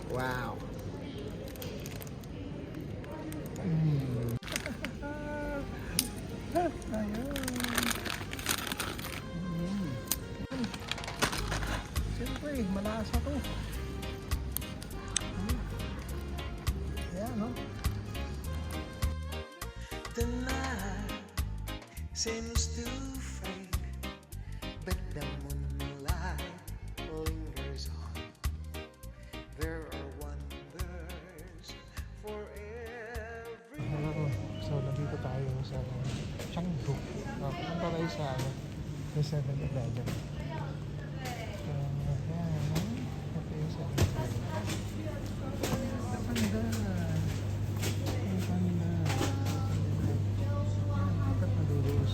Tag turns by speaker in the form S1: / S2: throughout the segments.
S1: Wow. Ayun. Siyempre, malasa to. Ayan, no?
S2: The night seems to fade, but the moonlight lingers on. There are wonders for every.
S1: So, nandito tayo sa Chengdu. Punta tayo sa 7-Eleven. So, ayan. Ito yung 7-Eleven. Ang ganda. Ang ganda. Dapat madulos.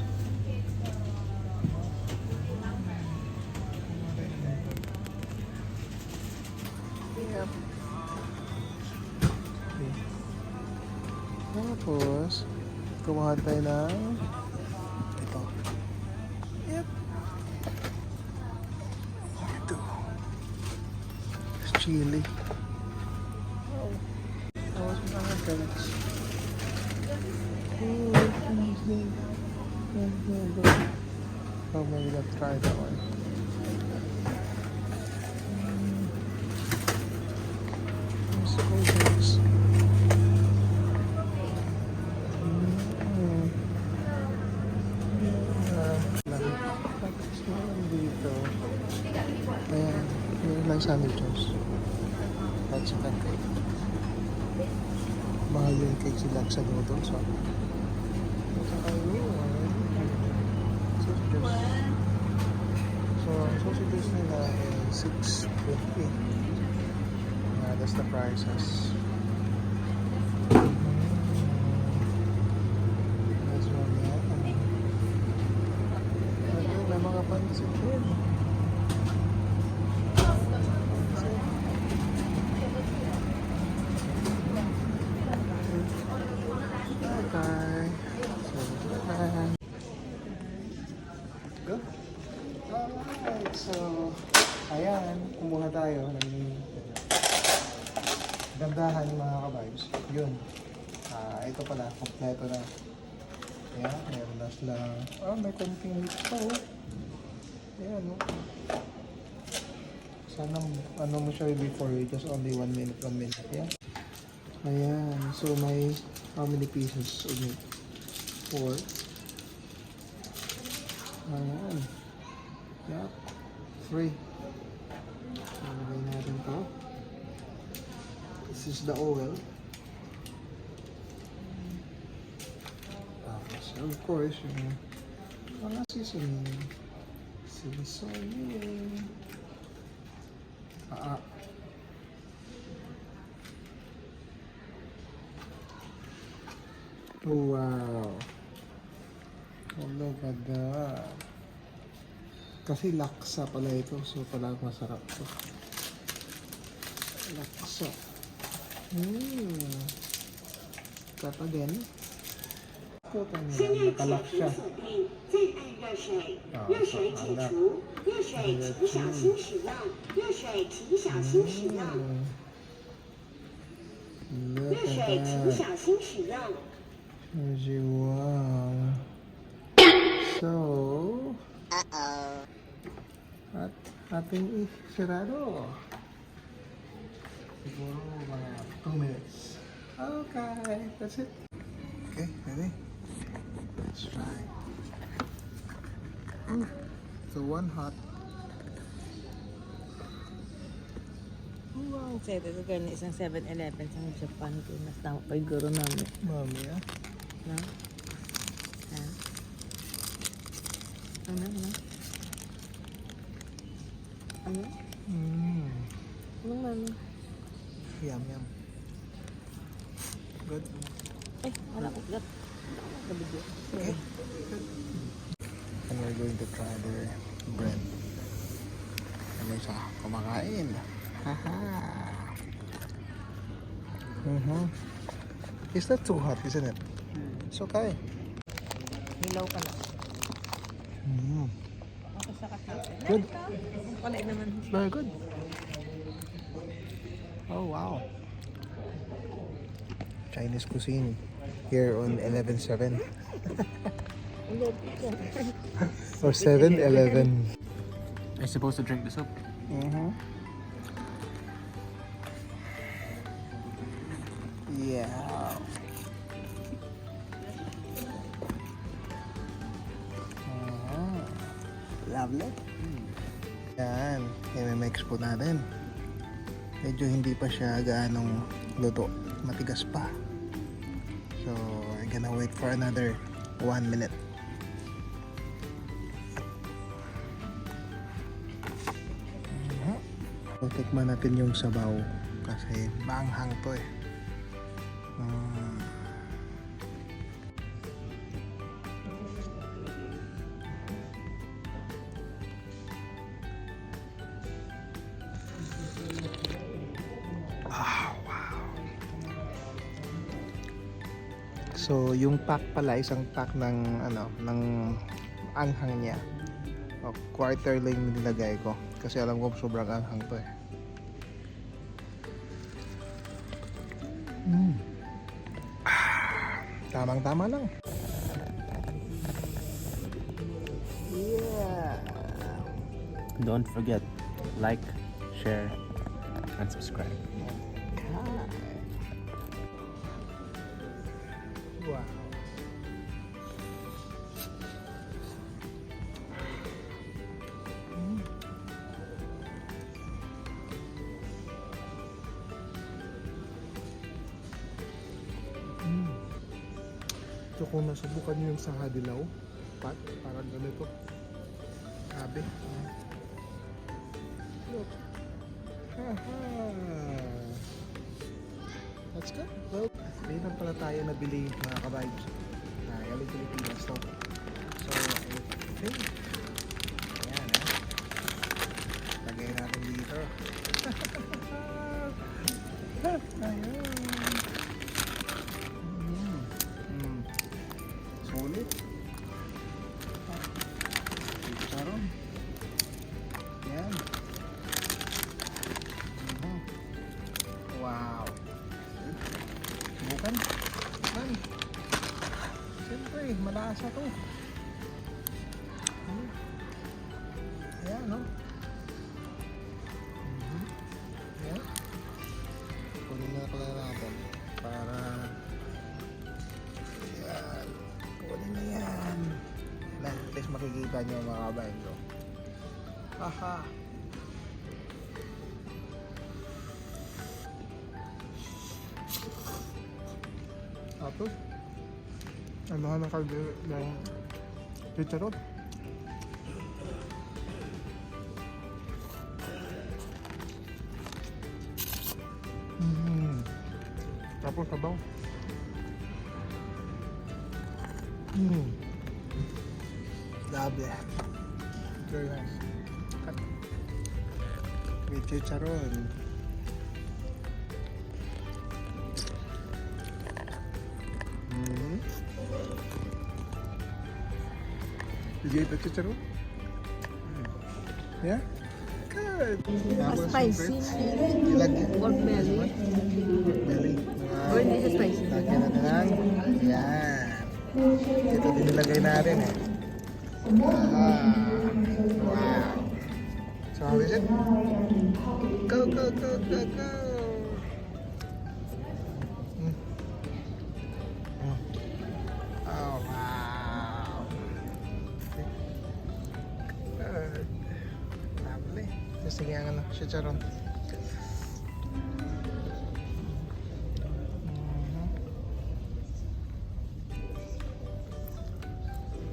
S1: Yep. Okay. Tapos, kumuha tayo ng ito. Yep. Ito. Chili. Oh. Tapos mga carrots. Oh, amazing. Oh, maybe let's try that one. Musical drinks. Tapos naman dito. Ayan, yun lang sandwiches. At saka cake. Mahal yung cake sila sa noodles. So, at saka yun. Sausages. So, ang sausages nila is $6.50. That's the prices. That's one yan. Ayun, may mga pansit din. Okay. Go. Alright, so ayan, kumuha tayo ng gandahan mga ka-vibes. Yun. Ito pala, kompleto na. Ayan, meron na sila. May konting meat pa oh. Ayan oh. Sana ano mo siya before, just only 1 minute, 1 minute. Yeah. Ayan, so may how many pieces of meat? 4. Ayan. Yup. 3. Lagay natin to. This is the oil. Tapos, of course, yung mga seasoning. Seasoning. Wow. Oh, look at that. Kasi laksa pala ito. So, pala masarap to. Laksa. Tap again. Ito tayo. Nakalak siya.
S3: 热水解除，热水请小心使用，热水请小心使用，热水请小心使用。
S1: Wow. So, at ating isirado. Siguro mga 2 minutes. Okay, that's it. Okay, ready? Let's try. So one hot.
S4: Wow, saya itu kan isang 7-Eleven sa Japan ko mas tama pa yung guro namin.
S1: Mami ah.
S4: No? Ha? Ano? Anong mami?
S1: Yum yum. Good.
S4: Eh, wala ko gat. Nabigyo.
S1: Okay. And we're going to try their bread. Ano siya? Kumakain. Haha. Is that too hot, isn't it? It's okay.
S4: Hilaw ka na.
S1: Mm.
S4: Ako sa kape.
S1: Good.
S4: Wala naman.
S1: Very good. Oh, wow. Chinese cuisine here on 11-7. Or 7-Eleven.
S5: Are you supposed to drink the soup?
S1: Mm-hmm. Yeah. Lovely. Yan. I-mix po natin. Medyo hindi pa siya gaanong luto. Matigas pa. So, I'm gonna wait for another 1 minute. So, tikman natin yung sabaw kasi maanghang to eh. So, yung pack pala, isang pack ng ng anghang niya. O, quarter lang yung nilagay ko kasi alam ko sobrang anghang to eh. Tamang-tama lang. Yeah.
S5: Don't forget, like, share, and subscribe.
S1: Wow. So kung nasubukan nyo yung sa Hadilaw, pat, parang ganito. Sabi. Look. Haha. That's good. Well, may lang pala tayo nabili mga ka-vibes na galing Pilipinas to. So, I think, ayan lagay natin dito. Ayan. Solid. Saron. Yan. Wow. Subukan. Man. Siyempre, malasa to. Ayan, no? Ayan. Kunin na pala natin para ayan. Kunin na yan. Na, at least makikita nyo mga kabayan ko. Haha. Tapos, ano ka ng kalde ng chicharon? Tapos sabaw. Grabe. Very nice. Cut. May chicharon. Did you eat the chicharon? Yeah? Good. Tapos,
S4: Spicy.
S1: ilagay.
S4: Pork belly.
S1: Belly.
S4: Or hindi siya spicy.
S1: Lagyan natin ng, yan. Ito din nilagay natin eh. Wow. So how is it? Go, go, go, go, go. Oh, wow. Good. Lovely. Sige ang ano, chicharon.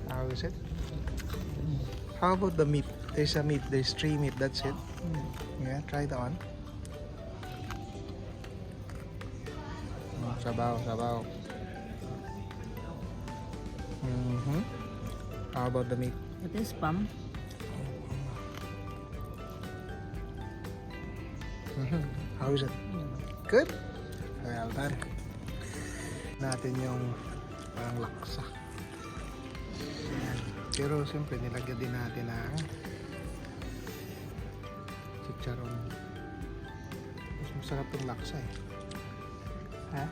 S1: How is it? How about the meat? There's a meat, there's 3 meat, that's it. Yeah, try that one. Sabaw, sabaw. How about the meat?
S4: Ito yung spam.
S1: How is it? Good? Well done. Natin yung parang laksa. Ayan. Pero siyempre nilagyan din natin ng chicharon. Mas masarap yung laksa eh. Ha?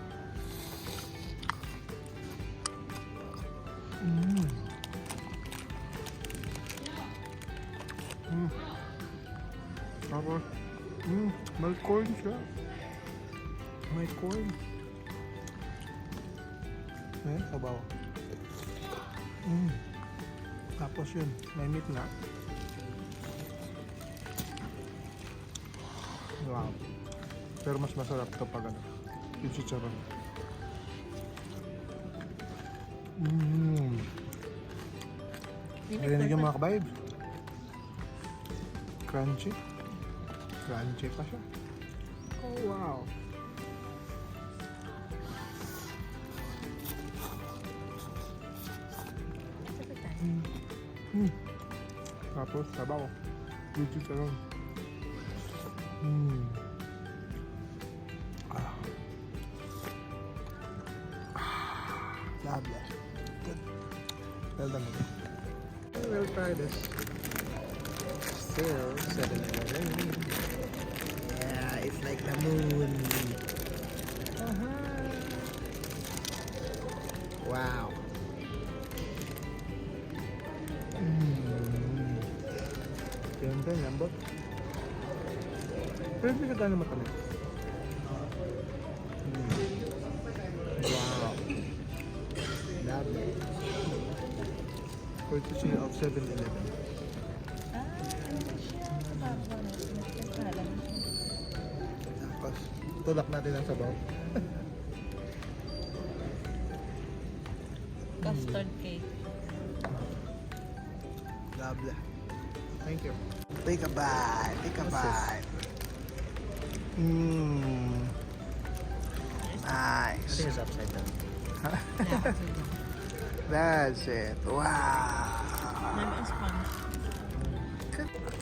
S1: Tapos, may corn siya. May corn. Ayan, sabaw. Tapos yun, may meat na. Wow. Pero mas masarap kapag ano, yung chicharon. Narinig yung mga ka-vibes. Crunchy. Crunchy pa siya. Oh wow. Tapos sabaw. Yung chicharon. Lovely. Good. Well done. We'll try this. Still 7-Eleven. Yeah, it's like the moon. Wow. Ganda, lambot. Pero hindi ka gano'ng matamis. Wow. Lovely. Courtesy of 7-Eleven. Tapos, tulak natin ang sabaw.
S4: Custard cake.
S1: Lovely. Thank you. Take a bite. Take a bite.
S5: I
S1: Nice.
S5: think it's upside down.
S1: That's it. Wow.
S4: Lemon sponge.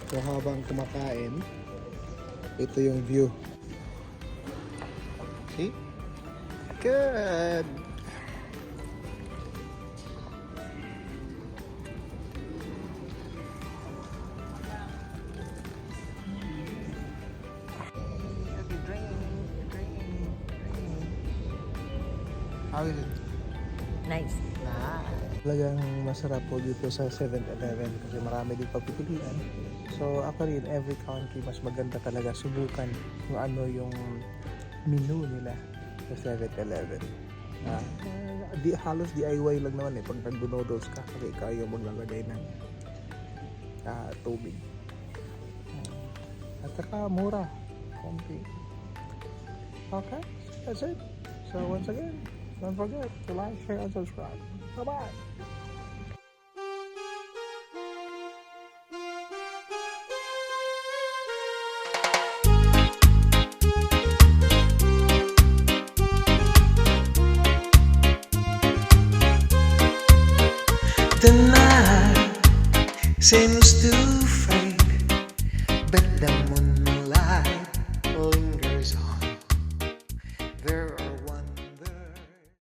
S1: So habang kumakain, ito yung view. See? Good. How is it?
S4: Nice.
S1: Talagang masarap po dito sa 7-Eleven kasi marami din pagpipilian. So ako rin, every country mas maganda talaga subukan kung ano yung menu nila sa 7-Eleven. Halos DIY lang naman eh pag nag-noodles ka kasi ikaw yung maglalagay ng tubig. At saka mura. Konti. Okay, that's it. So once again, don't forget to like, share, and subscribe. Bye-bye!
S2: The night seems to fade, but the moon